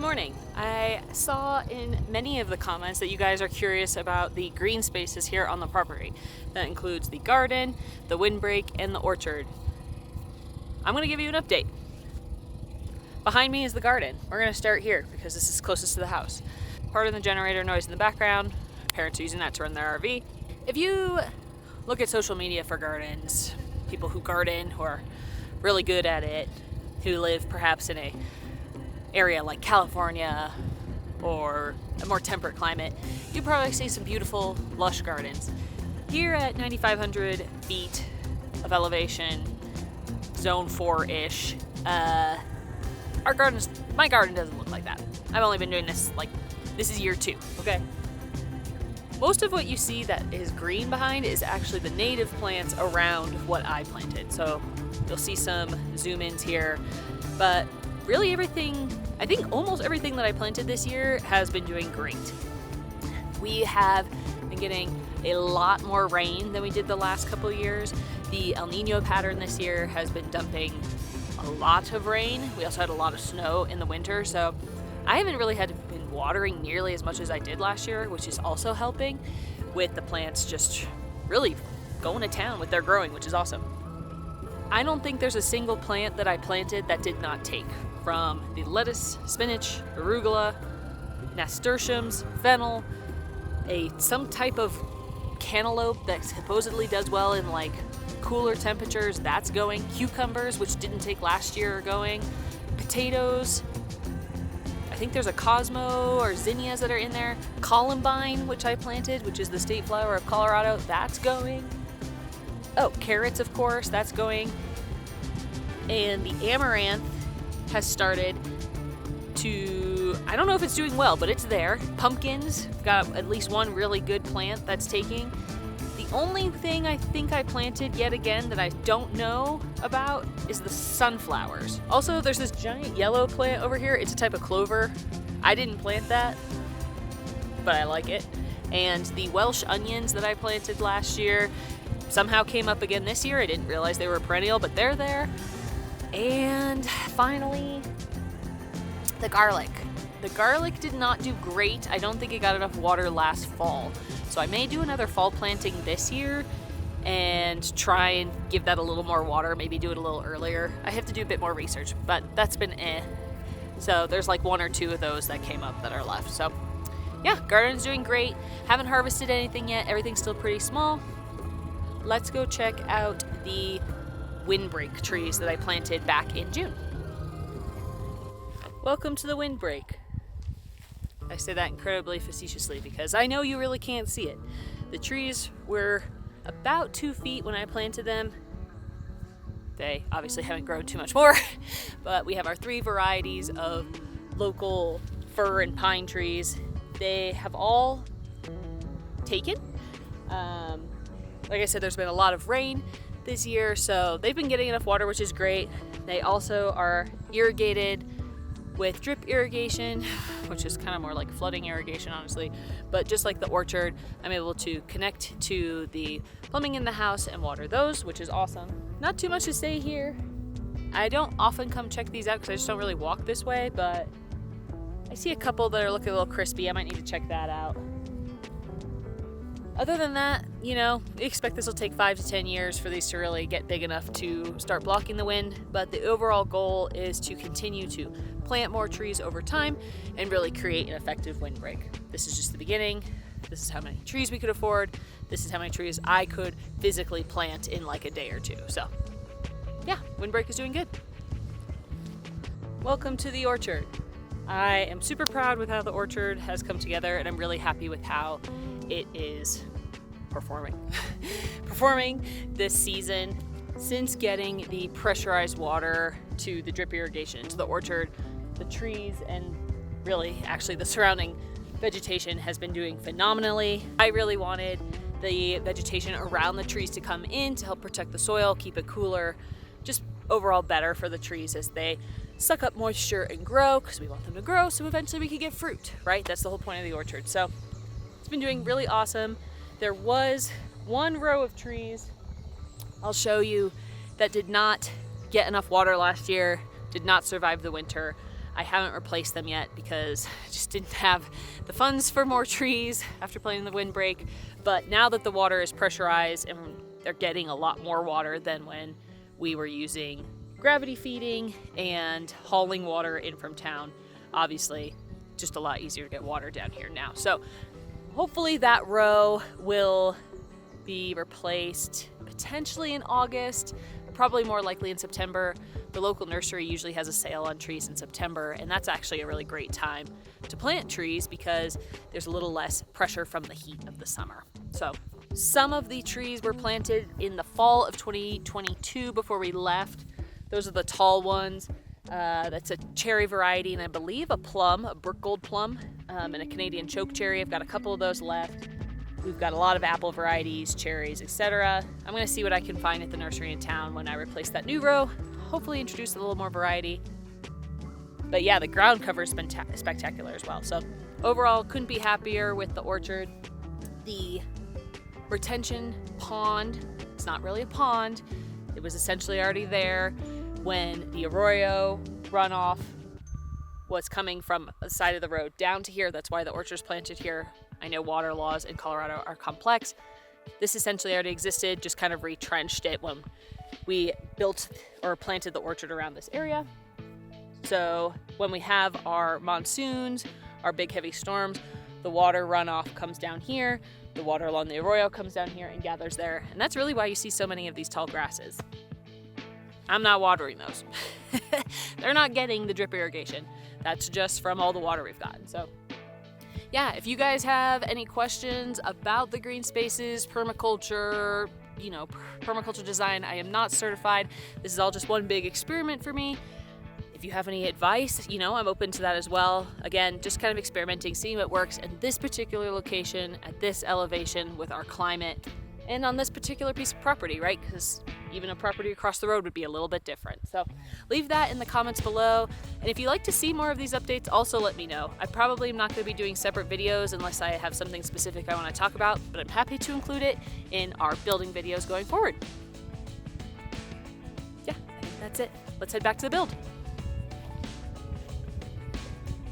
morning. I saw in many of the comments that you guys are curious about the green spaces here on the property. That includes the garden, the windbreak, and the orchard. I'm going to give you an update. Behind me is the garden. We're going to start here because this is closest to the house. Part of the generator noise in the background. Parents are using that to run their RV. If you look at social media for gardens, people who garden, who are really good at it, who live perhaps in a area like California or a more temperate climate, you probably see some beautiful lush gardens. Here at 9,500 feet of elevation, zone 4-ish, my garden doesn't look like that. I've only been doing this this is year 2, okay? Most of what you see that is green behind is actually the native plants around what I planted. So you'll see some zoom-ins here, but really I think almost everything that I planted this year has been doing great. We have been getting a lot more rain than we did the last couple of years. The El Nino pattern this year has been dumping a lot of rain. We also had a lot of snow in the winter, so I haven't really had been watering nearly as much as I did last year, which is also helping with the plants just really going to town with their growing, which is awesome. I don't think there's a single plant that I planted that did not take. From the lettuce, spinach, arugula, nasturtiums, fennel, some type of cantaloupe that supposedly does well in cooler temperatures, that's going. Cucumbers, which didn't take last year, are going. Potatoes, I think there's a Cosmo or zinnias that are in there. Columbine, which I planted, which is the state flower of Colorado, that's going. Oh, carrots, of course, that's going. And the amaranth has started to, I don't know if it's doing well, but it's there. Pumpkins, got at least one really good plant that's taking. The only thing I think I planted yet again that I don't know about is the sunflowers. Also, there's this giant yellow plant over here. It's a type of clover. I didn't plant that, but I like it. And the Welsh onions that I planted last year somehow came up again this year. I didn't realize they were perennial, but they're there. And finally, the garlic. The garlic did not do great. I don't think it got enough water last fall. So I may do another fall planting this year and try and give that a little more water, maybe do it a little earlier. I have to do a bit more research, but that's been So there's one or two of those that came up that are left. So yeah, garden's doing great. Haven't harvested anything yet. Everything's still pretty small. Let's go check out the windbreak trees that I planted back in June. Welcome to the windbreak. I say that incredibly facetiously because I know you really can't see it. The trees were about 2 feet when I planted them. They obviously haven't grown too much more, but we have our 3 varieties of local fir and pine trees. They have all taken. Like I said, there's been a lot of rain this year, so they've been getting enough water, which is great. They also are irrigated with drip irrigation, which is kind of more like flooding irrigation, honestly. But just like the orchard, I'm able to connect to the plumbing in the house and water those, which is awesome. Not too much to say here. I don't often come check these out because I just don't really walk this way, but I see a couple that are looking a little crispy. I might need to check that out. Other than that, we expect this will take 5 to 10 years for these to really get big enough to start blocking the wind, but the overall goal is to continue to plant more trees over time and really create an effective windbreak. This is just the beginning. This is how many trees we could afford. This is how many trees I could physically plant in a day or two. So yeah, windbreak is doing good. Welcome to the orchard. I am super proud with how the orchard has come together, and I'm really happy with how it is performing this season. Since getting the pressurized water to the drip irrigation to the orchard, the trees and really actually the surrounding vegetation has been doing phenomenally. I really wanted the vegetation around the trees to come in to help protect the soil, keep it cooler, just overall better for the trees as they suck up moisture and grow, because we want them to grow so eventually we can get fruit, right? That's the whole point of the orchard. So it's been doing really awesome. There was one row of trees I'll show you that did not get enough water last year, did not survive the winter. I haven't replaced them yet because I just didn't have the funds for more trees after planting the windbreak. But now that the water is pressurized and they're getting a lot more water than when we were using gravity feeding and hauling water in from town, obviously just a lot easier to get water down here now. So hopefully that row will be replaced potentially in August, probably more likely in September. The local nursery usually has a sale on trees in September, and that's actually a really great time to plant trees because there's a little less pressure from the heat of the summer. So some of the trees were planted in the fall of 2022 before we left. Those are the tall ones. That's a cherry variety, and I believe a plum, a Brook Gold plum, and a Canadian choke cherry. I've got a couple of those left. We've got a lot of apple varieties, cherries, etc. I'm gonna see what I can find at the nursery in town when I replace that new row. Hopefully introduce a little more variety. But yeah, the ground cover has been spectacular as well. So overall, couldn't be happier with the orchard. The retention pond, it's not really a pond. It was essentially already there when the arroyo runoff was coming from the side of the road down to here. That's why the orchard's planted here. I know water laws in Colorado are complex. This essentially already existed, just kind of retrenched it when we built or planted the orchard around this area. So when we have our monsoons, our big heavy storms, the water runoff comes down here, the water along the arroyo comes down here and gathers there. And that's really why you see so many of these tall grasses. I'm not watering those. They're not getting the drip irrigation. That's just from all the water we've gotten. So yeah, if you guys have any questions about the green spaces, permaculture, permaculture design, I am not certified. This is all just one big experiment for me. If you have any advice, I'm open to that as well. Again, just kind of experimenting, seeing what works in this particular location, at this elevation with our climate, and on this particular piece of property, right? Because even a property across the road would be a little bit different. So leave that in the comments below. And if you'd like to see more of these updates, also let me know. I probably am not going to be doing separate videos unless I have something specific I want to talk about, but I'm happy to include it in our building videos going forward. Yeah, I think that's it. Let's head back to the build.